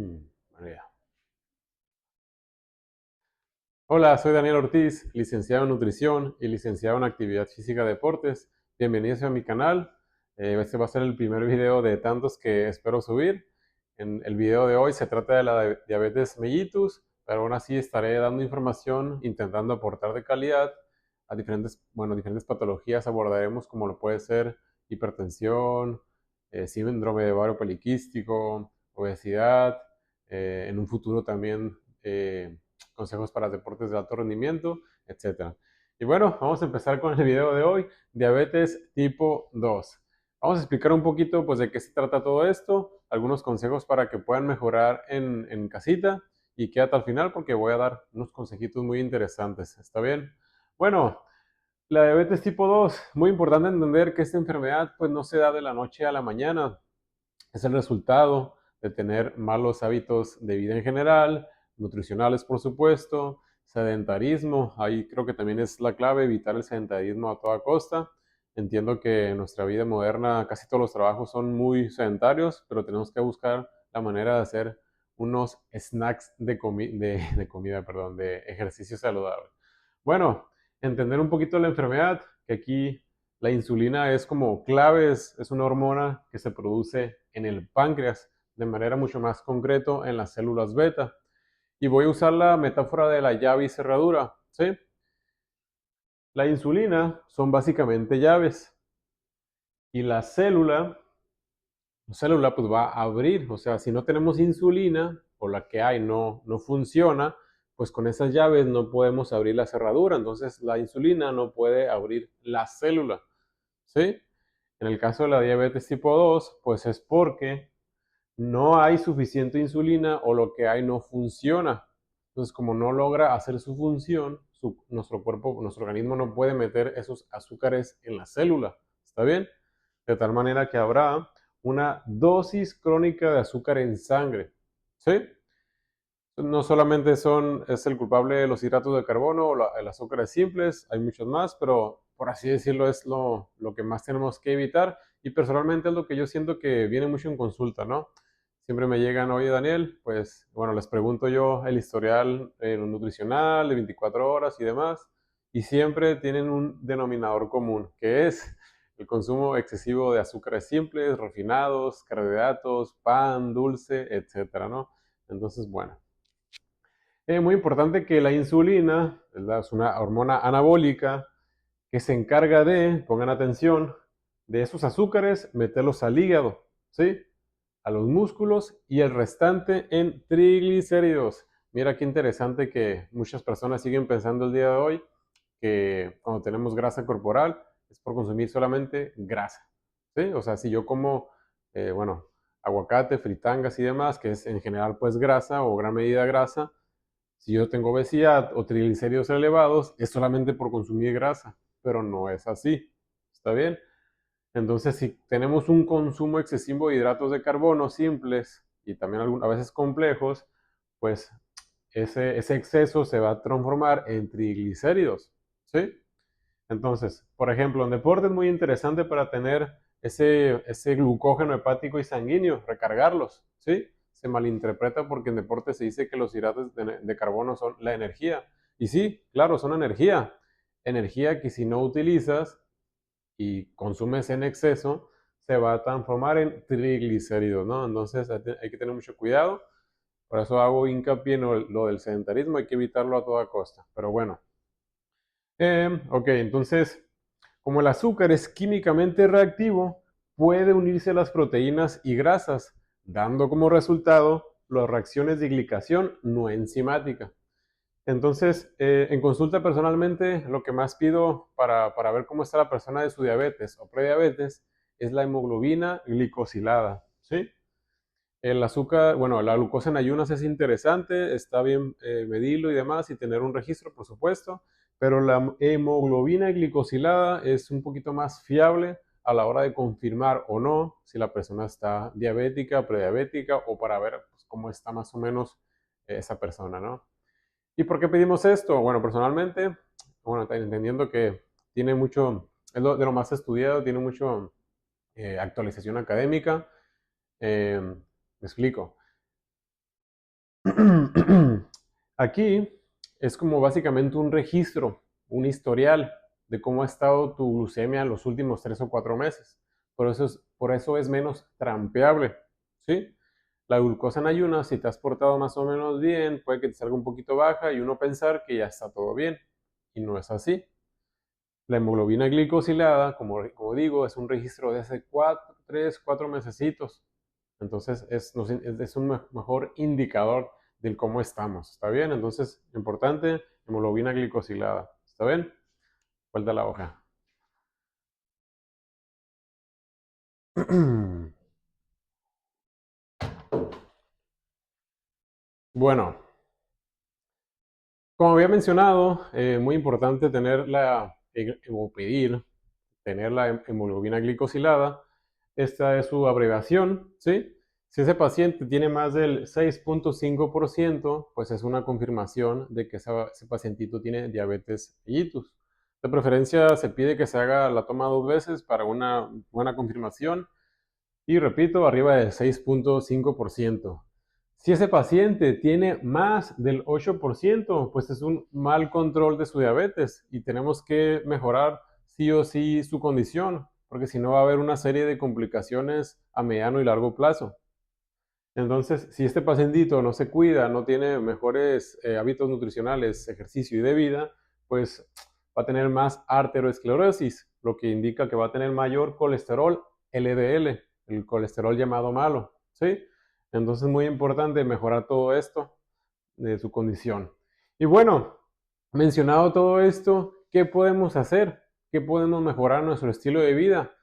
Bueno, ya. Hola, soy Daniel Ortiz, licenciado en nutrición y licenciado en actividad física y deportes. Bienvenidos a mi canal. Este va a ser el primer video de tantos que espero subir. En el video de hoy se trata de la diabetes mellitus, pero aún así estaré dando información, intentando aportar de calidad a diferentes patologías. Abordaremos como lo puede ser hipertensión, síndrome de ovario poliquístico, obesidad, en un futuro también consejos para deportes de alto rendimiento, etcétera. Y bueno, vamos a empezar con el video de hoy, diabetes tipo 2. Vamos a explicar un poquito pues de qué se trata todo esto, algunos consejos para que puedan mejorar en casita y quédate al final porque voy a dar unos consejitos muy interesantes. ¿Está bien? Bueno, la diabetes tipo 2, muy importante entender que esta enfermedad pues no se da de la noche a la mañana, es el resultado de tener malos hábitos de vida en general, nutricionales por supuesto, sedentarismo, ahí creo que también es la clave, evitar el sedentarismo a toda costa. Entiendo que en nuestra vida moderna casi todos los trabajos son muy sedentarios, pero tenemos que buscar la manera de hacer unos snacks de comida, perdón, de ejercicio saludable. Bueno, entender un poquito la enfermedad, que aquí la insulina es como clave, es una hormona que se produce en el páncreas, de manera mucho más concreto en las células beta. Y voy a usar la metáfora de la llave y cerradura, ¿sí? La insulina son básicamente llaves y la célula pues va a abrir, o sea, si no tenemos insulina o la que hay no funciona, pues con esas llaves no podemos abrir la cerradura, entonces la insulina no puede abrir la célula, ¿sí? En el caso de la diabetes tipo 2, pues es porque no hay suficiente insulina o lo que hay no funciona. Entonces, como no logra hacer su función, nuestro cuerpo, nuestro organismo no puede meter esos azúcares en la célula. ¿Está bien? De tal manera que habrá una dosis crónica de azúcar en sangre. ¿Sí? No solamente es el culpable de los hidratos de carbono o el azúcares simples, hay muchos más, pero por así decirlo es lo que más tenemos que evitar y personalmente es lo que yo siento que viene mucho en consulta, ¿no? Siempre me llegan, oye Daniel, pues bueno, les pregunto yo el historial nutricional de 24 horas y demás y siempre tienen un denominador común, que es el consumo excesivo de azúcares simples, refinados, carbohidratos, pan, dulce, etcétera, ¿no? Entonces, bueno. Es muy importante que la insulina, ¿verdad? Es una hormona anabólica que se encarga de, pongan atención, de esos azúcares, meterlos al hígado, ¿sí? A los músculos y el restante en triglicéridos. Mira qué interesante que muchas personas siguen pensando el día de hoy que cuando tenemos grasa corporal es por consumir solamente grasa, ¿sí? O sea, si yo como, bueno, aguacate, fritangas y demás, que es en general pues grasa o gran medida grasa, si yo tengo obesidad o triglicéridos elevados, es solamente por consumir grasa, pero no es así. ¿Está bien? Entonces, si tenemos un consumo excesivo de hidratos de carbono simples y también a veces complejos, pues ese exceso se va a transformar en triglicéridos. ¿Sí? Entonces, por ejemplo, en deporte es muy interesante para tener ese glucógeno hepático y sanguíneo, recargarlos, ¿sí? Se malinterpreta porque en deporte se dice que los hidratos de carbono son la energía. Y sí, claro, son energía. Energía que si no utilizas y consumes en exceso, se va a transformar en triglicéridos, ¿no? Entonces hay que tener mucho cuidado. Por eso hago hincapié en lo del sedentarismo, hay que evitarlo a toda costa. Pero bueno, ok, entonces como el azúcar es químicamente reactivo, puede unirse a las proteínas y grasas, dando como resultado las reacciones de glicación no enzimática. Entonces, en consulta personalmente, lo que más pido para ver cómo está la persona de su diabetes o prediabetes es la hemoglobina glicosilada, ¿sí? El azúcar, bueno, la glucosa en ayunas es interesante, está bien medirlo y demás y tener un registro, por supuesto, pero la hemoglobina glicosilada es un poquito más fiable a la hora de confirmar o no si la persona está diabética, prediabética o para ver pues, cómo está más o menos esa persona, ¿no? ¿Y por qué pedimos esto? Bueno, personalmente, bueno, entendiendo que tiene mucho, de lo más estudiado, tiene mucho actualización académica. Me explico. Aquí es como básicamente un registro, un historial de cómo ha estado tu glucemia en los últimos 3 o 4 meses. Por eso es menos trampeable, ¿sí? La glucosa en ayunas, si te has portado más o menos bien, puede que te salga un poquito baja y uno pensar que ya está todo bien. Y no es así. La hemoglobina glicosilada, como digo, es un registro de hace 3, 4 mesecitos. Entonces es un mejor indicador del cómo estamos. ¿Está bien? Entonces, importante, hemoglobina glicosilada. ¿Está bien? Vuelta a la hoja. Bueno, como había mencionado, muy importante o pedir tener la hemoglobina glicosilada. Esta es su abreviación, ¿sí? Si ese paciente tiene más del 6.5%, pues es una confirmación de que ese pacientito tiene diabetes mellitus. De preferencia se pide que se haga la toma 2 veces para una buena confirmación y repito, arriba del 6.5%. Si ese paciente tiene más del 8%, pues es un mal control de su diabetes y tenemos que mejorar sí o sí su condición, porque si no va a haber una serie de complicaciones a mediano y largo plazo. Entonces, si este pacientito no se cuida, no tiene mejores hábitos nutricionales, ejercicio y de vida, pues va a tener más arteriosclerosis, lo que indica que va a tener mayor colesterol LDL, el colesterol llamado malo, ¿sí? Entonces, muy importante mejorar todo esto de su condición. Y bueno, mencionado todo esto, ¿qué podemos hacer? ¿Qué podemos mejorar nuestro estilo de vida?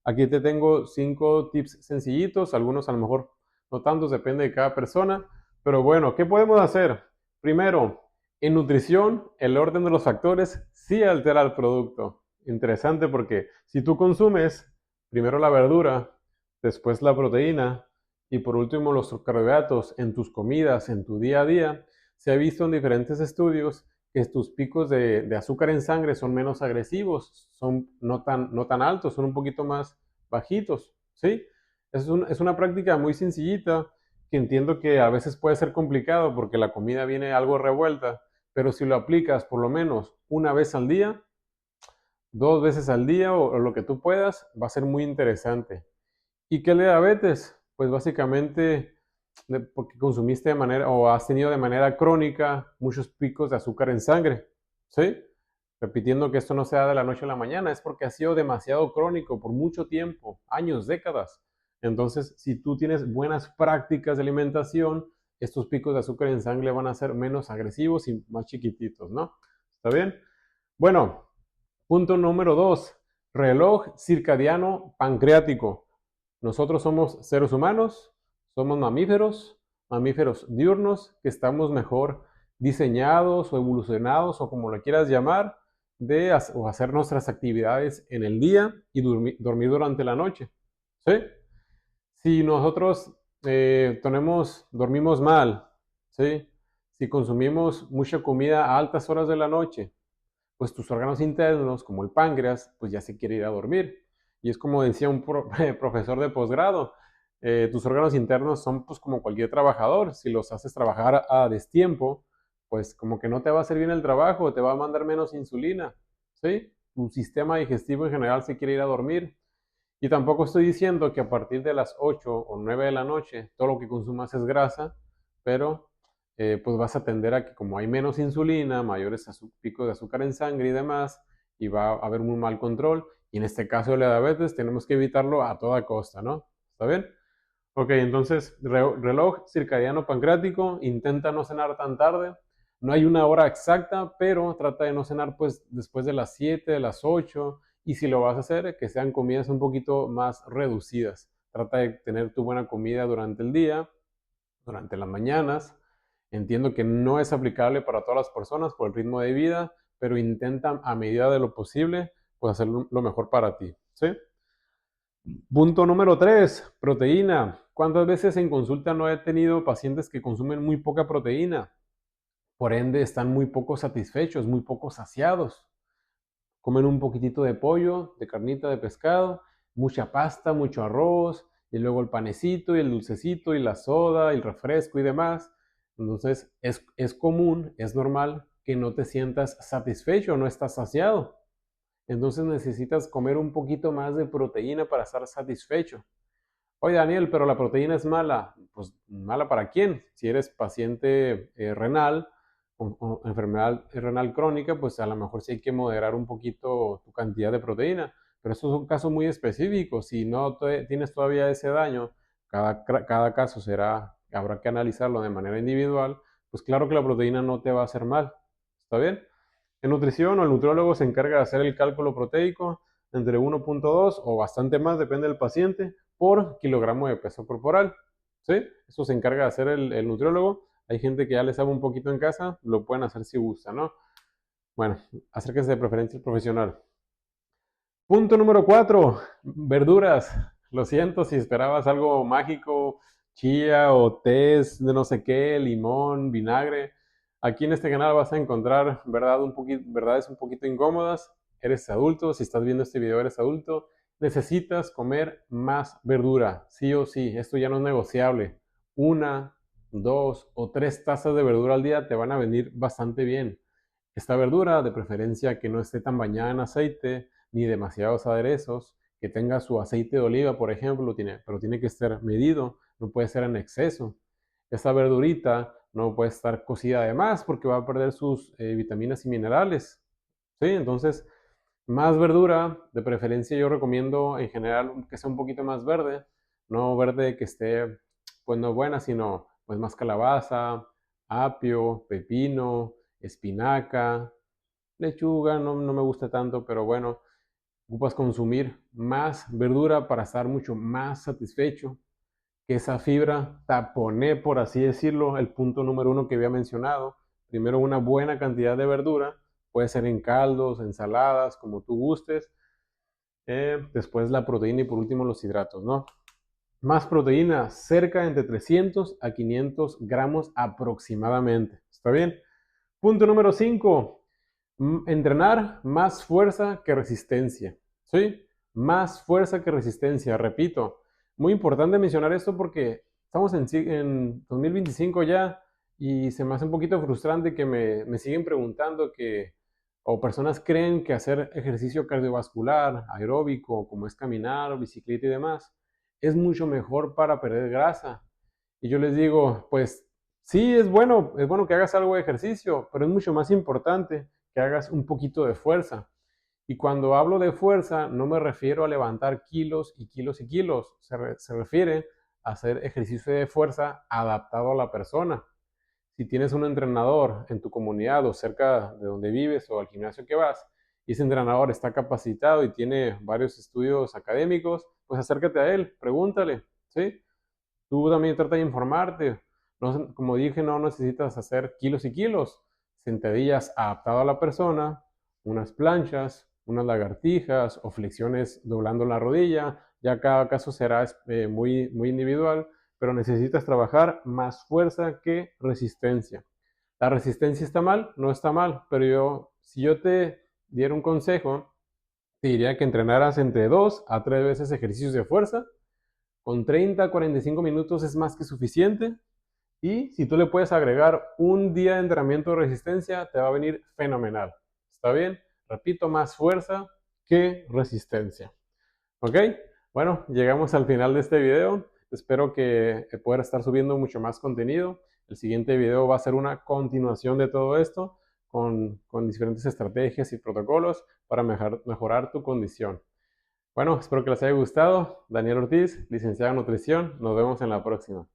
Aquí te tengo 5 tips sencillitos, algunos a lo mejor no tantos, depende de cada persona, pero bueno, ¿qué podemos hacer? Primero, en nutrición, el orden de los factores sí altera el producto. Interesante porque si tú consumes primero la verdura, después la proteína y por último los carbohidratos en tus comidas, en tu día a día, se ha visto en diferentes estudios que tus picos de azúcar en sangre son menos agresivos, son no tan altos, son un poquito más bajitos, ¿sí? Es una práctica muy sencillita que entiendo que a veces puede ser complicado porque la comida viene algo revuelta, pero si lo aplicas por lo menos una vez al día, 2 veces al día o lo que tú puedas, va a ser muy interesante. ¿Y qué es la diabetes? Pues básicamente porque consumiste de manera o has tenido de manera crónica muchos picos de azúcar en sangre, ¿sí? Repitiendo que esto no sea de la noche a la mañana, es porque ha sido demasiado crónico por mucho tiempo, años, décadas. Entonces, si tú tienes buenas prácticas de alimentación, estos picos de azúcar en sangre van a ser menos agresivos y más chiquititos, ¿no? ¿Está bien? Bueno, punto número 2, reloj circadiano pancreático. Nosotros somos seres humanos, somos mamíferos, mamíferos diurnos, que estamos mejor diseñados o evolucionados o como lo quieras llamar, o hacer nuestras actividades en el día y dormir durante la noche. ¿Sí? Si nosotros dormimos mal, ¿sí? Si consumimos mucha comida a altas horas de la noche, pues tus órganos internos, como el páncreas, pues ya se quiere ir a dormir. Y es como decía un profesor de posgrado, tus órganos internos son pues como cualquier trabajador, si los haces trabajar a destiempo, pues como que no te va a hacer bien el trabajo, te va a mandar menos insulina, ¿sí? Tu sistema digestivo en general se quiere ir a dormir. Y tampoco estoy diciendo que a partir de las 8 o 9 de la noche todo lo que consumas es grasa, pero pues vas a tender a que como hay menos insulina, mayores picos de azúcar en sangre y demás, y va a haber un mal control. Y en este caso de la diabetes tenemos que evitarlo a toda costa, ¿no? ¿Está bien? Ok, entonces reloj circadiano pancreático, intenta no cenar tan tarde. No hay una hora exacta, pero trata de no cenar pues después de las 7, de las 8. Y si lo vas a hacer, que sean comidas un poquito más reducidas. Trata de tener tu buena comida durante el día, durante las mañanas. Entiendo que no es aplicable para todas las personas por el ritmo de vida, pero intenta a medida de lo posible pues hacer lo mejor para ti, ¿sí? Punto número 3, proteína. ¿Cuántas veces en consulta no he tenido pacientes que consumen muy poca proteína? Por ende, están muy poco satisfechos, muy poco saciados. Comen un poquitito de pollo, de carnita, de pescado, mucha pasta, mucho arroz, y luego el panecito y el dulcecito y la soda, y el refresco y demás. Entonces, es común, es normal que no te sientas satisfecho, no estás saciado. Entonces necesitas comer un poquito más de proteína para estar satisfecho. Oye, Daniel, pero la proteína es mala. Pues, ¿mala para quién? Si eres paciente renal o enfermedad renal crónica, pues a lo mejor sí hay que moderar un poquito tu cantidad de proteína. Pero eso es un caso muy específico. Si no tienes todavía ese daño, cada caso habrá que analizarlo de manera individual. Pues claro que la proteína no te va a hacer mal. ¿Está bien? En nutrición, el nutriólogo se encarga de hacer el cálculo proteico entre 1.2 o bastante más, depende del paciente, por kilogramo de peso corporal. ¿Sí? Eso se encarga de hacer el nutriólogo. Hay gente que ya le sabe un poquito en casa, lo pueden hacer si gusta, ¿no? Bueno, acérquese de preferencia al profesional. Punto número 4, verduras. Lo siento si esperabas algo mágico, chía o té de no sé qué, limón, vinagre. Aquí en este canal vas a encontrar verdades un poquito incómodas. Eres adulto, si estás viendo este video eres adulto. Necesitas comer más verdura, sí o sí. Esto ya no es negociable. 1, 2 o 3 tazas de verdura al día te van a venir bastante bien. Esta verdura, de preferencia que no esté tan bañada en aceite ni demasiados aderezos, que tenga su aceite de oliva, por ejemplo, pero tiene que estar medido, no puede ser en exceso. Esta verdurita no puede estar cocida de más porque va a perder sus vitaminas y minerales. ¿Sí? Entonces, más verdura, de preferencia yo recomiendo en general que sea un poquito más verde, no verde que esté pues no buena, sino pues más calabaza, apio, pepino, espinaca, lechuga, no me gusta tanto, pero bueno, ocupas consumir más verdura para estar mucho más satisfecho, que esa fibra tapone, por así decirlo, el punto número 1 que había mencionado. Primero una buena cantidad de verdura, puede ser en caldos, ensaladas, como tú gustes. Después la proteína y por último los hidratos, ¿no? Más proteína, cerca de entre 300 a 500 gramos aproximadamente. ¿Está bien? Punto número 5. Entrenar más fuerza que resistencia. ¿Sí? Más fuerza que resistencia. Repito, muy importante mencionar esto porque estamos en 2025 ya y se me hace un poquito frustrante que me siguen preguntando o personas creen que hacer ejercicio cardiovascular, aeróbico, como es caminar, bicicleta y demás, es mucho mejor para perder grasa. Y yo les digo, pues sí, es bueno que hagas algo de ejercicio, pero es mucho más importante que hagas un poquito de fuerza. Y cuando hablo de fuerza, no me refiero a levantar kilos y kilos y kilos, se refiere a hacer ejercicio de fuerza adaptado a la persona. Si tienes un entrenador en tu comunidad o cerca de donde vives o al gimnasio que vas, y ese entrenador está capacitado y tiene varios estudios académicos, pues acércate a él, pregúntale, ¿sí? Tú también trata de informarte. No, como dije, no necesitas hacer kilos y kilos. Sentadillas adaptado a la persona, unas planchas, unas lagartijas o flexiones doblando la rodilla. Ya cada caso será muy individual, pero necesitas trabajar más fuerza que resistencia. ¿La resistencia está mal? No está mal, pero si yo te diera un consejo, te diría que entrenaras entre 2 a 3 veces ejercicios de fuerza con 30 a 45 minutos es más que suficiente. Y si tú le puedes agregar un día de entrenamiento de resistencia, te va a venir fenomenal. ¿Está bien? Repito, más fuerza que resistencia. ¿Ok? Bueno, llegamos al final de este video. Espero que pueda estar subiendo mucho más contenido. El siguiente video va a ser una continuación de todo esto con diferentes estrategias y protocolos para mejorar tu condición. Bueno, espero que les haya gustado. Daniel Ortiz, licenciado en nutrición. Nos vemos en la próxima.